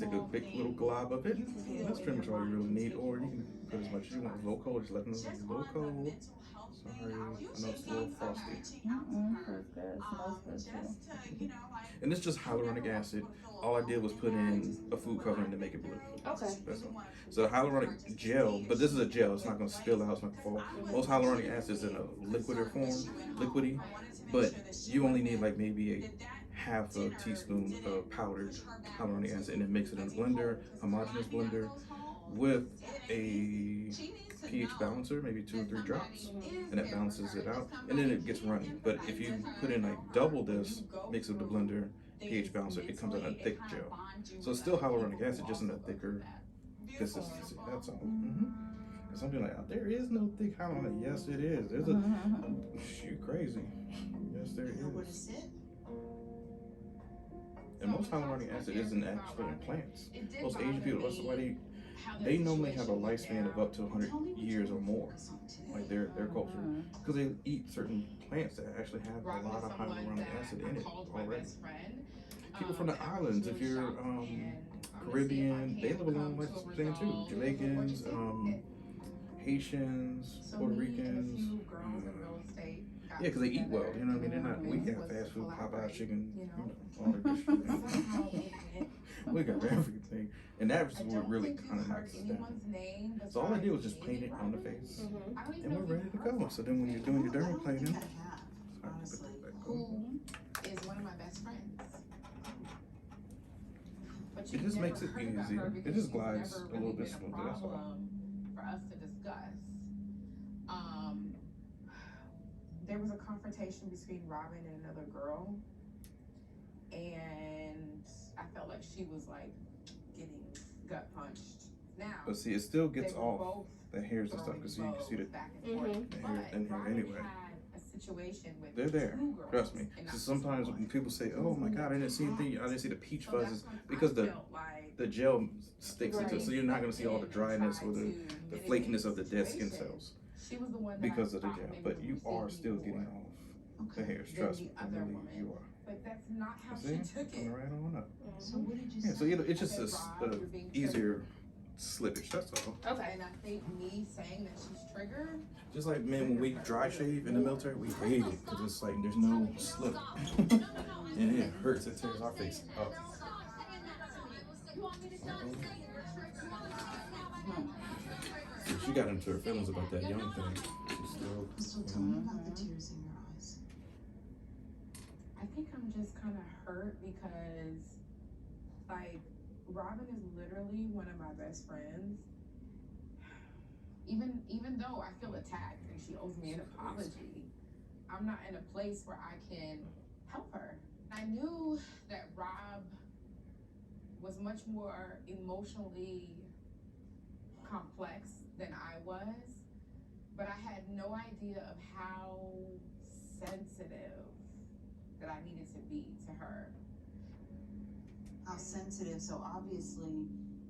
take a big little glob of it. That's pretty much all you really need, or you can put as much as you want. It's a little cold, just let them know it's a little cold. Sorry, I know it's a little frosty. It's good. It smells good too. And it's just hyaluronic acid. All I did was put in a food coloring to make it blue. Okay. That's all. So the hyaluronic gel, but this is a gel. It's not going to spill out. It's not going to fall. Most hyaluronic acid is in a liquidy, but you only need like maybe a half a teaspoon of powdered hyaluronic acid, and then mix it in a blender, homogeneous blender, with a pH balancer, maybe 2 or 3 drops, and that balances it out, and then it gets runny. But if you put in like double this, mix with the blender, pH balancer, it comes out a thick gel. So it's still hyaluronic acid, just in a thicker consistency. That's all. And some people are like, oh, there is no thick hyaluronic. Yes, it is. There's a shoot crazy. Yes, there is. And most hyaluronic acid isn't actually in plants. Most Asian people, that's why they normally have a lifespan of up to 100 years or more, like their culture, because they eat certain plants that actually have a lot of hyaluronic acid in it already. People from the islands, if you're Caribbean, they live a long lifespan too. Jamaicans, Haitians, Puerto Ricans. Yeah, because they eat well, you know what I mean? They're not, we got fast food, Popeye chicken, you know, all that good shit. We got everything. And that's what really kind of knocks us down. So all I did was just paint it on the face, and we're ready to go. So then when you're doing your dermaplaning, honestly, who is one of my best friends. It just makes it easy. It just glides a little bit smoother, that's all. For us to discuss. There was a confrontation between Robin and another girl, and I felt like she was like getting gut punched. Now, but see, it still gets off the hairs and stuff, because you can see the hairs in here anyway. They're there, trust me. So sometimes when people say, oh my god, I didn't see anything, I didn't see the peach fuzzes, because the gel sticks into it, so you're not going to see all the dryness or the flakiness of the dead skin cells because of the gel, but you are still getting off the hairs, trust me, I believe you are. But that's not how she took it. Right on up. So what did you say? Yeah, so it's just a easier slippage, that's all. Okay. And I think me saying that she's triggered. Just like, man, when we dry shave in the military, we hate it because it's like there's no slip. And it hurts, it tears our face up. So she got into her feelings about that young thing. She's still. So tell me about the tears in your eyes. I think I'm just kind of hurt because, like, Robin is literally one of my best friends. Even though I feel attacked and she owes me an apology, I'm not in a place where I can help her. I knew that Rob was much more emotionally complex than I was, but I had no idea of how sensitive that I needed to be to her. How sensitive, so obviously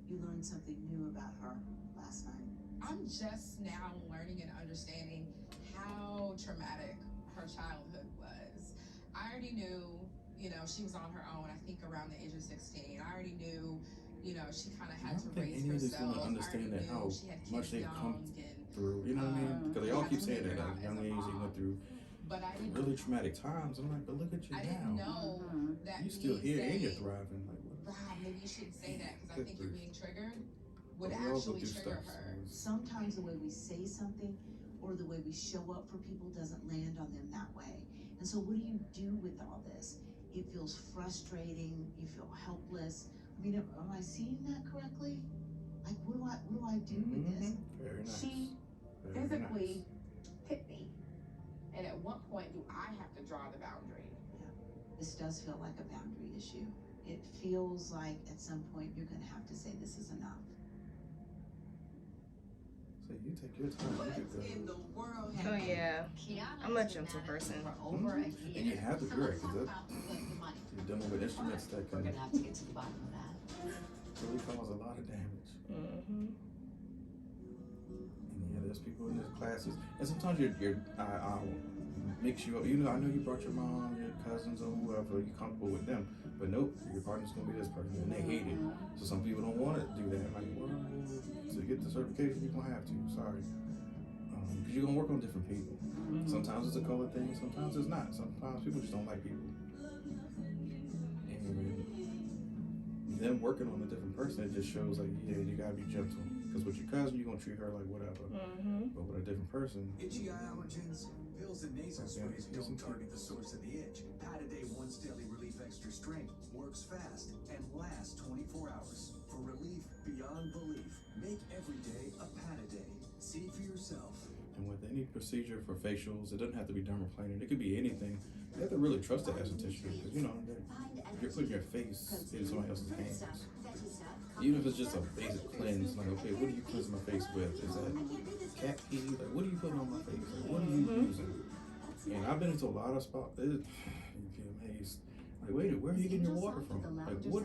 you learned something new about her last night. I'm just now learning and understanding how traumatic her childhood was. I already knew, you know, she was on her own, I think around the age of 16. I already knew, you know, she kind of had to raise herself. I understand that how much they've come through, you know what I mean? Because they all keep saying that at a young age they went through really traumatic times. I'm like, but look at you now. I didn't know that you still here and you're thriving. Like, what? Rob, maybe you shouldn't say that because I think you're being triggered. Would actually trigger her. Sometimes the way we say something or the way we show up for people doesn't land on them that way. And so what do you do with all this? It feels frustrating, you feel helpless. I mean, am I seeing that correctly? Like, what do I do with this? Very nice. She physically hit me. And at what point do I have to draw the boundary? Yeah. This does feel like a boundary issue. It feels like at some point you're gonna have to say this is enough. So you take your time. Oh yeah, I'm a gentle person. And you have to be right, because you're dealing with instruments that can We're gonna have to get to the bottom of that. really cause a lot of damage. And yeah, there's people in these classes, and sometimes I'll mix you up. You know, I know you brought your mom, your cousins, or whoever, you're comfortable with them, but nope, your partner's gonna be this person, and they hate it. So some people don't want to do that. Like, well, to get the certification, you're gonna have to. Sorry, because you're gonna work on different people. Sometimes it's a color thing. Sometimes it's not. Sometimes people just don't like people. And them working on a different person, it just shows like, yeah, you gotta be gentle. Because with your cousin, you're gonna treat her like whatever. But with a different person, Itchy eye allergens, pills and nasal sprays don't target the source of the itch. Pataday Once Daily Relief Extra Strength works fast and lasts 24 hours. For relief beyond belief, make every day a Pataday. See for yourself. and with any procedure for facials, it doesn't have to be dermaplaning. It could be anything. You have to really trust the esthetician because, you know, you're putting your face in somebody else's hands. Even if it's just a basic cleanse, like, okay, what do you cleanse my face with? Is that cat pee? Like, what are you putting on my face? Like, what are you using? And I've been into a lot of spots. You get amazed. Like, wait, where are you getting your water from? Like, what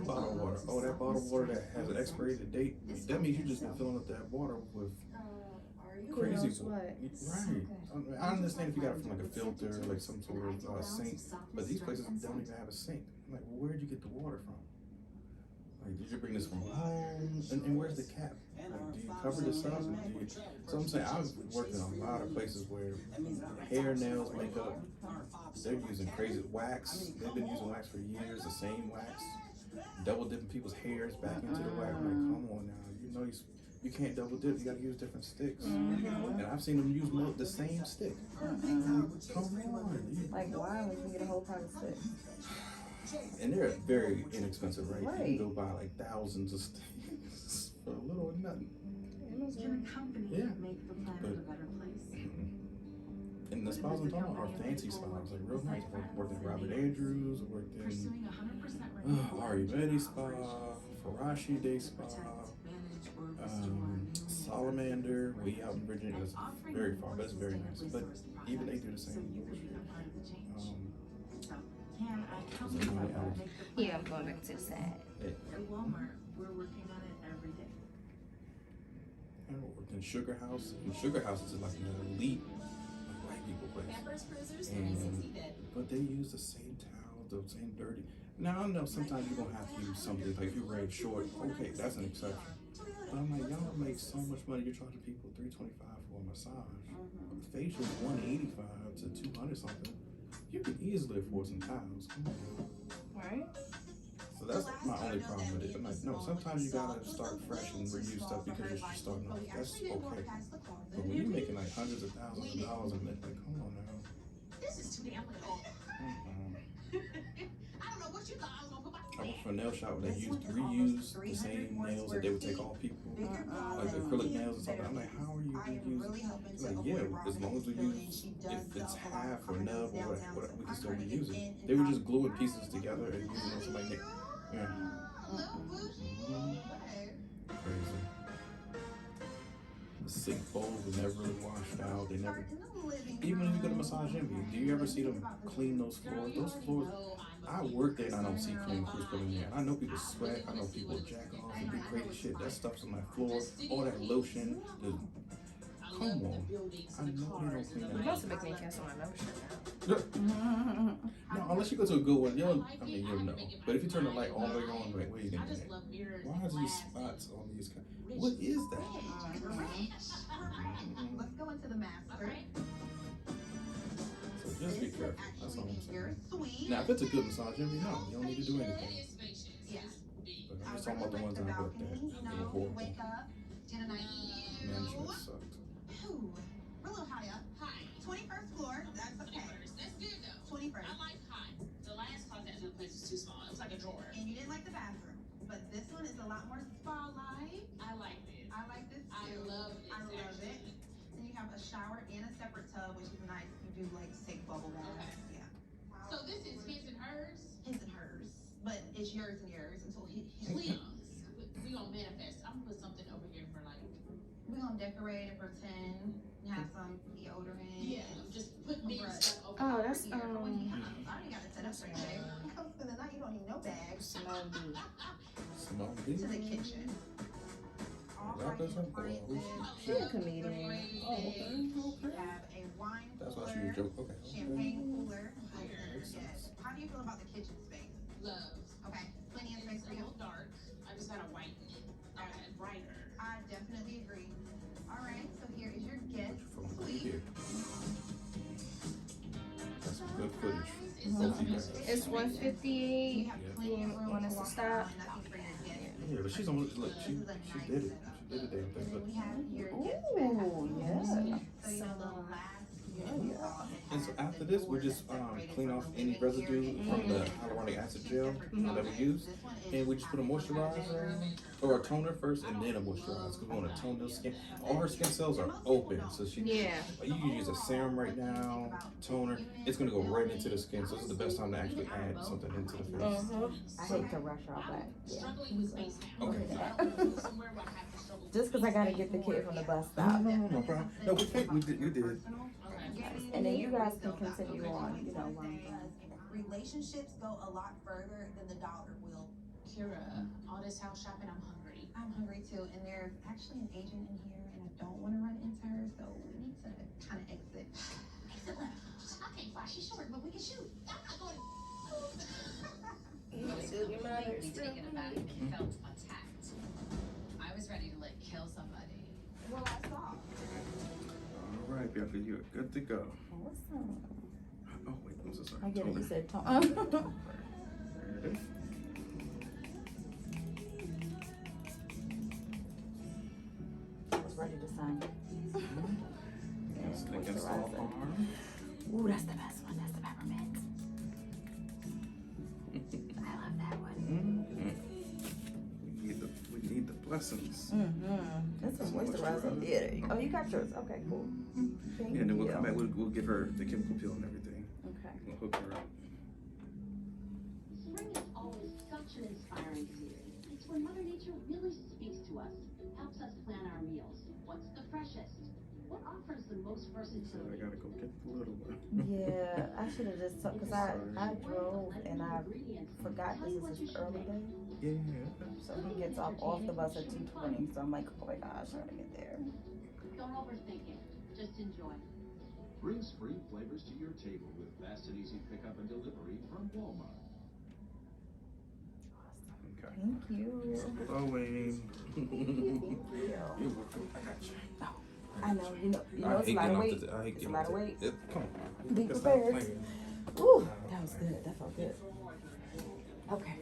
bottled water? Oh, that bottled water that has an expiration date. That means you just been filling up that water with crazy water. Right. I understand if you got it from like a filter, like some sort of sink, but these places don't even have a sink. I'm like, well, where'd you get the water from? Like, did you bring this from home? And where's the cap? Like, do you cover this up? So I'm saying, I've worked in a lot of places where hair, nails, makeup, they're using crazy wax. They've been using wax for years, the same wax. Double dipping people's hairs back into the wax. I'm like, come on now. You know you can't double dip. You got to use different sticks. And I've seen them use the same stick. Come on. Like, why would you get a whole pot of sticks? And they're very inexpensive, right? You can go buy like thousands of sticks for a little or nothing. Can a company make the planet a better place? And the spas I'm talking about are fancy spas, like real nice. I worked at Robert Andrews, I worked in Ari Betty Spa, Farashi Day Spa, Salamander, way out in Virginia. It's very far, but it's very nice. But even they do the same. Yeah, I'm going back to the side. At Walmart, we're working on it every day. I worked in Sugar House. And Sugar House is like an elite white people place. But they use the same towels, the same dirty. Now I know sometimes you're gonna have to use something like if you wear short. Okay, that's an exception. But I'm like, y'all make so much money. You're charging people $325 for a massage. Facial $185 to $200 something. You can easily afford some towels. Come on. Right? So that's my only problem with it. I'm like, no, sometimes you gotta start fresh and reuse stuff because you're just starting off. That's okay. But when you're making like hundreds of thousands of dollars a minute, like, come on now. This is too damn little. I don't know what you thought I was gonna put my I worked for a nail shop where they reuse the same nails that they would take off people, like acrylic nails and something. I'm like, how are you reusing? Like, yeah, as long as we use, if it's half or nub or whatever, we can still reuse it. They were just gluing pieces together and using them to like, yeah. Crazy. The sink bowls were never really washed out. They never. Even if you go to Massage Envy, do you ever see them clean those floors? Those floors. I work there and I don't see clean crews coming in there. I know people sweat. I know people jack off and do crazy shit. That stuff's on my floor. All that lotion. Come on. I know they don't clean You're that. supposed to make me cancel my membership now. No, unless you go to a good one, you'll know. But if you turn the light all the way on, like, where are you gonna get? Why are these spots on these? What is that? Let's go into the master. So just be careful. That's all I'm You're saying. sweet. Now, if it's a good massage, no, you don't need to do anything. Yeah. But I'm just talking about the ones that I worked at. They were horrible. Wake up, get a nice Management sucked. Ooh, we're a little high up. High. 21st floor. That's okay. That's good though. 21st. I like high. The last closet in the place was too small. It was like a drawer. And you didn't like the bathroom. But this one is a lot more spa-like. I like this. I like this I too. love this. I love it. Then you have a shower and a separate tub, which is nice. You do like take bubble baths. Okay. Yeah. So this is his and hers. His and hers. But it's yours and yours until his. Please. We gonna manifest. I'm gonna put something over here for like. We're gonna decorate and pretend. Have some deodorant. Yeah. Just put big stuff over. Oh, that's I already got it set up for you. You come spend the night, you don't need no bags. Simone B. Simone To B. the kitchen. All That right, person? appliances. She's a comedian. Oh, okay. We have a wine That's why she cooler, was joking. Okay. champagne cooler. Makes sense. Yes. How do you feel about the kitchen space? Love. Okay, plenty of space It's for a you. little dark. It's 158. You want us to stop? Yeah, but she's almost look. She did it. She did the damn thing. Look. Ooh, yeah. And so after this, we're just clean off any residue from the hyaluronic acid gel that we used, and we just put a moisturizer or a toner first, and then a moisturizer because we want to tone the skin. All her skin cells are open, so she you can use a serum right now, toner. It's gonna go right into the skin, so this is the best time to actually add something into the face. I hate to rush all that. Yeah. Okay. Just because I gotta get the kid from the bus stop. No problem. No, we did. We did. And then you guys can continue on, you know, relationships go a lot further than the dollar will. Kira, all this house shopping, I'm hungry. I'm hungry too, and there's actually an agent in here, and I don't want to run into her, so we need to kind of exit. Exit left. I can't fly, she's short, but we can shoot. I'm not going You to thinking about it and felt attacked. I was ready to like kill somebody. Well, I saw. All right, Bianca, you're good to go. Awesome. Oh wait, I'm so sorry. I get it, you said tone. There it is. I was ready to sign. Yes, against all Moisturizer. arm. Ooh, that's the best one. That's the peppermint. I love that one. We need the blessings. That's a moisturizer. Yeah, there you go. Oh, you got yours. Okay, cool. Thank Yeah, and then we'll you. come back. We'll give her the chemical peel and everything. Okay. We'll hook her up. Spring is always such an inspiring season. It's when Mother Nature really speaks to us, helps us plan our meals. What's the freshest? What offers the most So I versatility? gotta go get the little one. Yeah, I should have just took, because I drove and I forgot this is his early day. Yeah. So he gets off the bus at 2:20. So I'm like, oh my gosh, I gotta get there. Don't overthink it. Just enjoy. Bring spring flavors to your table with fast and easy pickup and delivery from Walmart. Okay. Thank you. Flowing. Thank you. You're welcome. I got you. I know, you know, it's a lot of weight. It's a lot of weight. Come on. Be That's not prepared. playing. Ooh, that was good. That felt good. Okay.